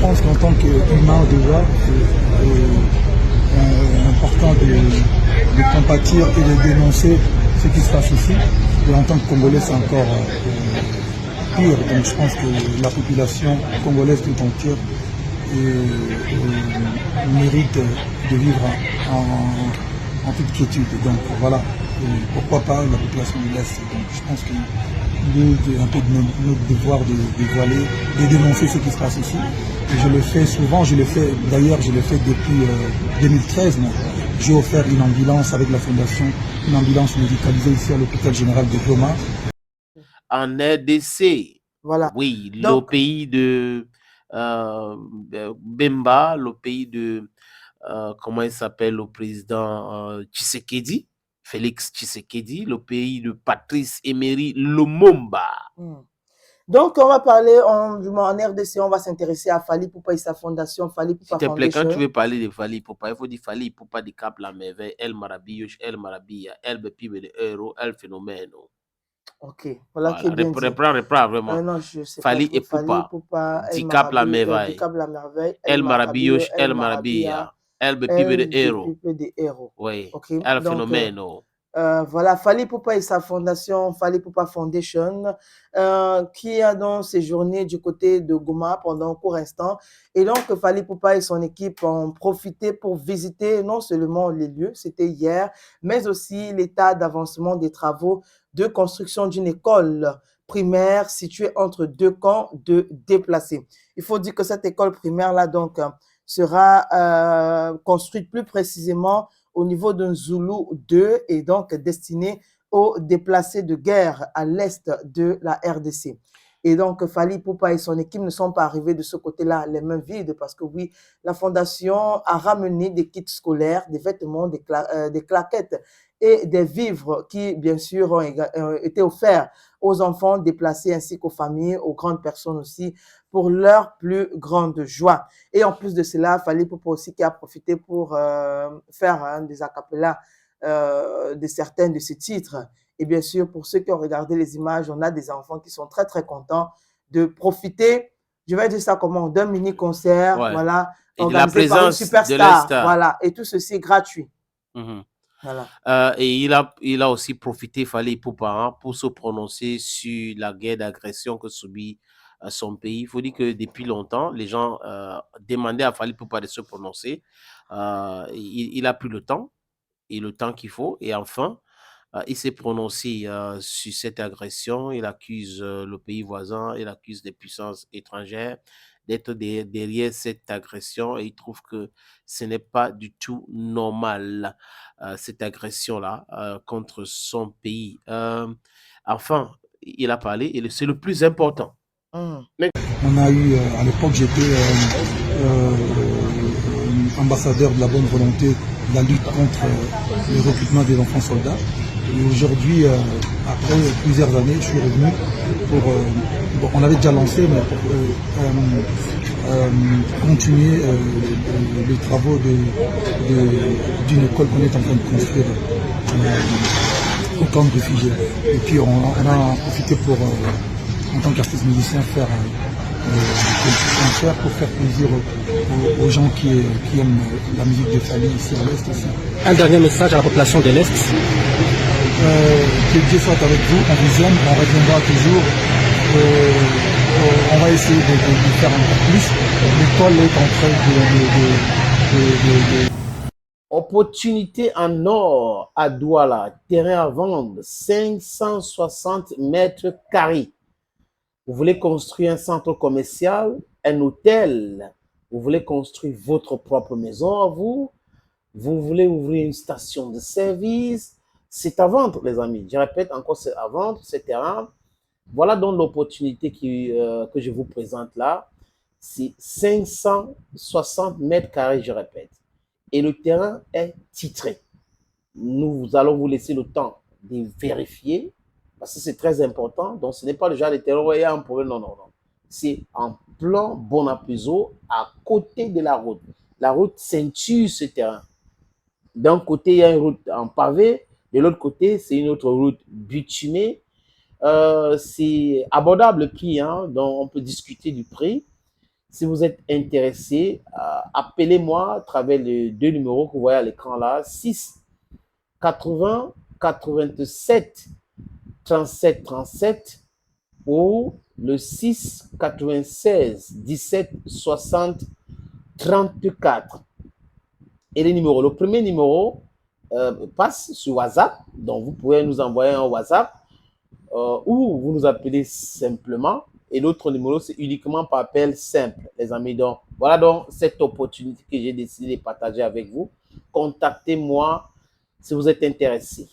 pense qu'en tant qu'humain déjà, c'est important de compatir et de dénoncer ce qui se passe ici. Et en tant que Congolais, c'est encore pire. Donc je pense que la population congolaise tout entière mérite de vivre en toute quiétude. Donc voilà, et pourquoi pas la population de l'Est. Donc je pense qu'il est un peu de notre devoir de dévoiler, de dénoncer ce qui se passe ici. Et je le fais souvent, d'ailleurs je le fais depuis 2013. J'ai offert une ambulance avec la fondation, une ambulance médicalisée ici à l'hôpital général de Goma. En RDC, Voilà. oui, Donc, le pays de Bemba, le pays de, comment il s'appelle, le président Tshisekedi, Félix Tshisekedi, le pays de Patrice Emery Lumumba. Donc, on va parler en RDC, on va s'intéresser à Fally Ipupa et sa fondation Fally Ipupa S'il te plaît, Foundation. quand tu veux parler de Fally Ipupa, il faut dire Fally Ipupa de Cap la merveille, El Marabillos, El Marabilla, El Bepibe de Euro, El Phénomèno. Ok, voilà qui est bien dit. Reprends vraiment. Non, je sais Fally pas. Ipupa, El Cap la Marabillos, merveille, El Marabillos, El Marabilla, El Bepibe de Héros. Oui, okay. El Donc, Phénomèno. voilà, Fally Ipupa et sa fondation, Fally Ipupa Foundation, qui a donc séjourné du côté de Goma pendant un court instant. Et donc, Fally Ipupa et son équipe ont profité pour visiter non seulement les lieux, c'était hier, mais aussi l'état d'avancement des travaux de construction d'une école primaire située entre deux camps de déplacés. Il faut dire que cette école primaire-là, donc, sera construite plus précisément au niveau d'un Zoulou 2 et donc destiné aux déplacés de guerre à l'est de la RDC. Et donc, Fally Ipupa et son équipe ne sont pas arrivés de ce côté-là les mains vides parce que oui, la fondation a ramené des kits scolaires, des vêtements, des claquettes et des vivres qui, bien sûr, ont été offerts aux enfants déplacés ainsi qu'aux familles, aux grandes personnes aussi, pour leur plus grande joie. Et en plus de cela, Fally Ipupa aussi qui a profité pour faire des acapellas de certains de ces titres. Et bien sûr, pour ceux qui ont regardé les images, on a des enfants qui sont très, très contents de profiter, je vais dire ça comment, d'un mini-concert, Ouais. voilà, et organisé de la par une présence superstar. de l'Est. Voilà, et tout ceci est gratuit. Voilà. Et il a aussi profité, Fally Ipupa, pour se prononcer sur la guerre d'agression que subit son pays. Il faut dire que depuis longtemps, les gens demandaient à Fally Ipupa de se prononcer. Il a pris le temps, et le temps qu'il faut, et enfin, il s'est prononcé sur cette agression. Il accuse le pays voisin, il accuse des puissances étrangères d'être derrière cette agression, et il trouve que ce n'est pas du tout normal, cette agression-là contre son pays. Enfin, il a parlé, et c'est le plus important. On a eu, à l'époque, j'étais ambassadeur de la bonne volonté de la lutte contre le recrutement des enfants soldats. Et aujourd'hui, après plusieurs années, je suis revenu pour... bon, on avait déjà lancé, mais pour continuer les travaux d'une école qu'on est en train de construire au camp de réfugiés. Et puis on a profité pour, en tant qu'artiste musicien, faire pour faire plaisir aux gens qui aiment la musique de Fally ici à l'Est aussi. Un dernier message à la population de l'Est. Que Dieu soit avec vous, on vous aime, on reviendra toujours. On va essayer de faire encore plus. L'école est en train de... Opportunité en or à Douala, terrain à vendre, 560 mètres carrés. Vous voulez construire un centre commercial, un hôtel, vous voulez construire votre propre maison à vous, vous voulez ouvrir une station de service, c'est à vendre, les amis. Je répète encore, c'est à vendre, ce terrain. Voilà donc l'opportunité que je vous présente là. C'est 560 mètres carrés, je répète. Et le terrain est titré. Nous allons vous laisser le temps de vérifier, parce que c'est très important. Donc, ce n'est pas le genre de terrain où il y a un problème. Non, non, non. C'est en plan Bonapuzo, à côté de la route. La route ceinture ce terrain. D'un côté, il y a une route en pavé. De l'autre côté, c'est une autre route bitumée. C'est abordable le prix, hein, donc on peut discuter du prix. Si vous êtes intéressé, appelez-moi à travers les 2 numéros que vous voyez à l'écran là, 6 80 87 37 37 ou le 6 96 17 60 34. Et les numéros, le premier numéro passe sur WhatsApp, donc vous pouvez nous envoyer un WhatsApp ou vous nous appelez simplement. Et l'autre numéro, c'est uniquement par appel simple, les amis. Donc, voilà donc cette opportunité que j'ai décidé de partager avec vous. Contactez-moi si vous êtes intéressé.